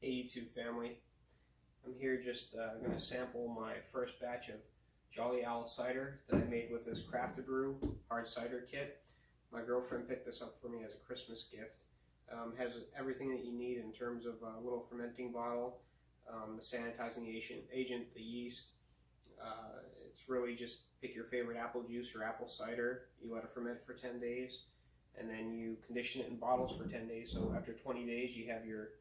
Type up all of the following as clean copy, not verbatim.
Hey YouTube family, I'm here just going to sample my first batch of Jolly Owl cider that I made with this Craft-A-Brew hard cider kit. My girlfriend picked this up for me as a Christmas gift. Has everything that you need in terms of a little fermenting bottle, the sanitizing agent, the yeast. It's really just pick your favorite apple juice or apple cider. You let it ferment for 10 days and then you condition it in bottles for 10 days. So after 20 days you have your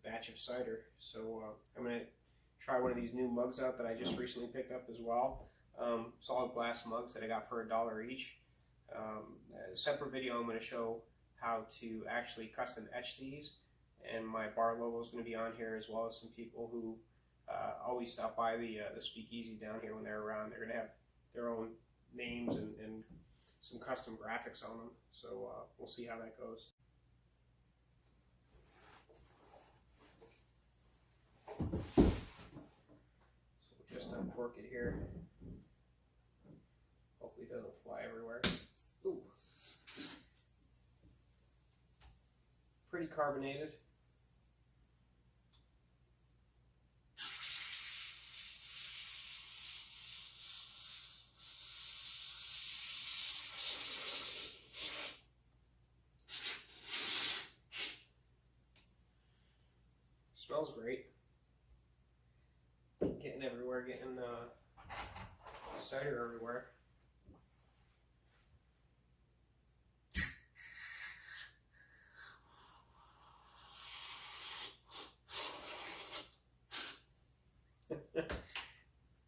batch of cider. So I'm going to try one of these new mugs out that I just recently picked up as well. Solid glass mugs that I got for $1 each. A separate video I'm going to show how to actually custom etch these, and my bar logo is going to be on here, as well as some people who always stop by the speakeasy down here when they're around. They're going to have their own names and some custom graphics on them. So we'll see how that goes. So we'll just uncork it here. Hopefully it doesn't fly everywhere. Ooh. Pretty carbonated. Smells great. Getting everywhere, getting cider everywhere.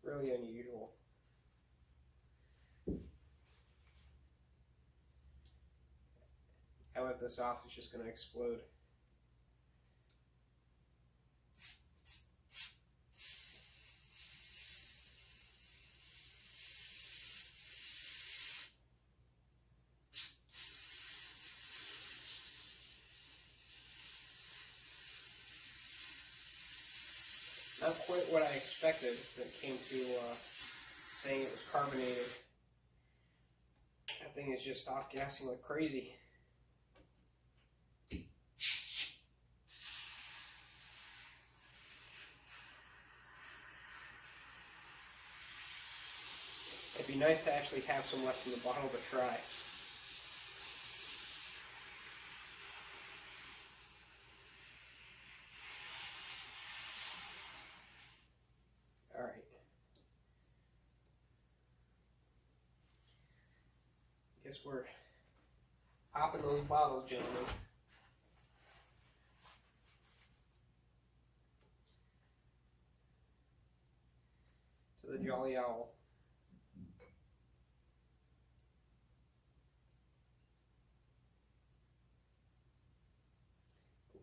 Really unusual. I let this off, it's just going to explode. Not quite what I expected when it came to saying it was carbonated. That thing is just off-gassing like crazy. It'd be nice to actually have some left in the bottle to try. Alright. Guess we're popping those bottles, gentlemen. To the Jolly Owl.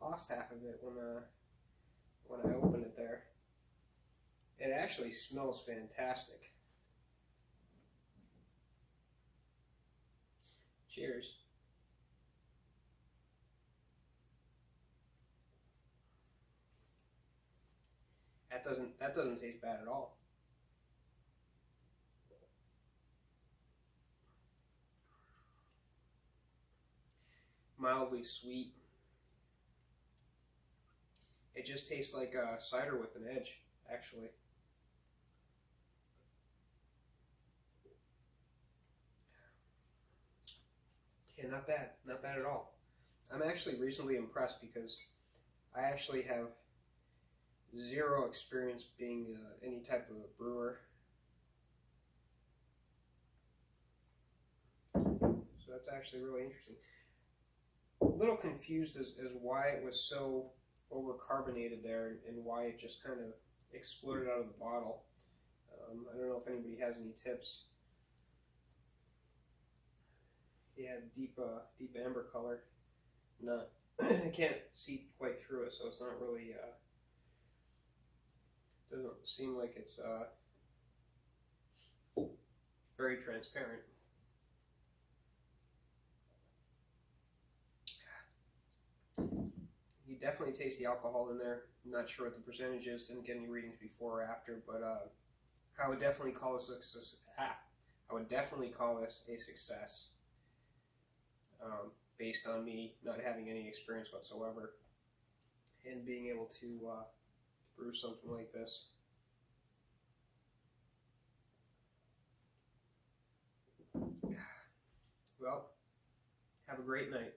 Lost half of it when I opened it there. It actually smells fantastic. Cheers. That doesn't taste bad at all. Mildly sweet. It just tastes like cider with an edge, actually. Yeah, not bad. Not bad at all. I'm actually reasonably impressed because I actually have zero experience being any type of a brewer. So that's actually really interesting. A little confused as why it was so over-carbonated there and why it just kind of exploded out of the bottle. I don't know if anybody has any tips. Yeah, deep amber color. Not, I can't see quite through it, so it's not really. Doesn't seem like it's very transparent. You definitely taste the alcohol in there. I'm not sure what the percentage is. Didn't get any readings before or after, but I would definitely call this a success. I would definitely call this a success. Based on me not having any experience whatsoever. in being able to brew something like this. Well, have a great night.